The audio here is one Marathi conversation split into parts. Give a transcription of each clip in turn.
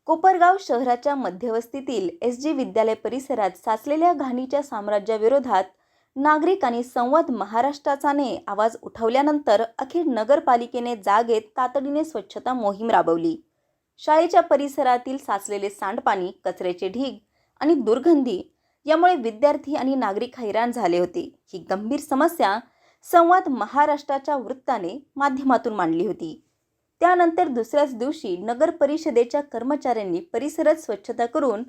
कोपरगाव शहराच्या मध्यवस्तीतील एस.जी. विद्यालय परिसरात साचलेल्या घाणीच्या साम्राज्याविरोधात नागरिकांनी संवाद महाराष्ट्राचाने आवाज उठवल्यानंतर अखेर नगरपालिकेने जाग घेत तातडीने स्वच्छता मोहीम राबवली। शाळेच्या परिसरातील साचलेले सांडपाणी, कचऱ्याचे ढीग आणि दुर्गंधी यामुळे विद्यार्थी आणि नागरिक हैराण झाले होते। ही गंभीर समस्या संवाद महाराष्ट्राच्या वृत्ताने माध्यमातून मांडली होती। त्यानंतर दुसऱ्याच दिवशी नगर परिषदेच्या कर्मचाऱ्यांनी परिसरात स्वच्छता करून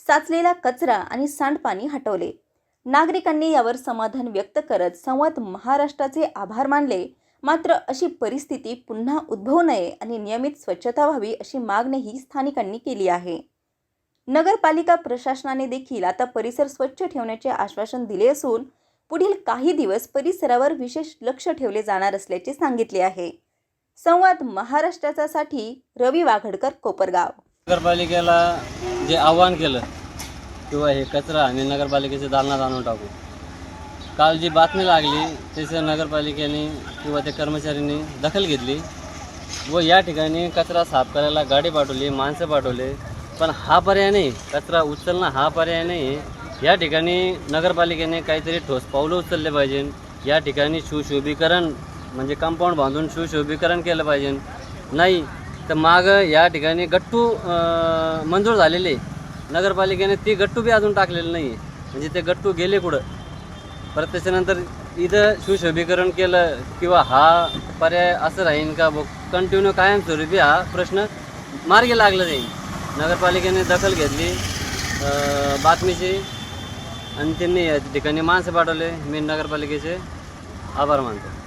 साचलेला कचरा आणि सांडपाणी हटवले। नागरिकांनी यावर समाधान व्यक्त करत संवाद महाराष्ट्राचे आभार मानले। मात्र अशी परिस्थिती पुन्हा उद्भवू नये आणि नियमित स्वच्छता व्हावी अशी मागणीही स्थानिकांनी केली आहे। नगरपालिका प्रशासनाने देखील आता परिसर स्वच्छ ठेवण्याचे आश्वासन दिले असून पुढील काही दिवस परिसरावर विशेष लक्ष ठेवले जाणार असल्याचे सांगितले आहे। संवाद महाराष्ट्रासाठी रवी वाघडकर, कोपरगाव। नगरपालिकेला जे आव्हान केलं किंवा हे कचरा आणि नगरपालिकेचे दालनात आणून टाकू, काल जी बातमी लागली त्याच्या नगरपालिकेने किंवा त्या कर्मचाऱ्यांनी दखल घेतली व या ठिकाणी कचरा साफ करायला गाडी पाठवली, माणसं पाठवले। पण हा पर्याय नाही, कचरा उचलणं हा पर्याय नाही। या ठिकाणी नगरपालिकेने काहीतरी ठोस पावलं उचलले पाहिजे। या ठिकाणी सुशोभीकरण म्हणजे कंपाऊंड बांधून सुशोभीकरण केलं पाहिजे। नाही तर माग या ठिकाणी गट्टू मंजूर झालेले, नगरपालिकेने ती गट्टू बी अजून टाकलेलं नाही। म्हणजे ते गट्टू गेले कुठं? परत त्याच्यानंतर इथं सुशोभीकरण केलं किंवा हा पर्याय असं राहीन का कंटिन्यू कायमस्वरूपी हा प्रश्न मार्गी लागला जाईल। नगरपालिकेने दखल घेतली बातमीची आणि त्यांनी या ठिकाणी माणसं पाठवले। मी नगरपालिकेचे आभार मानतो।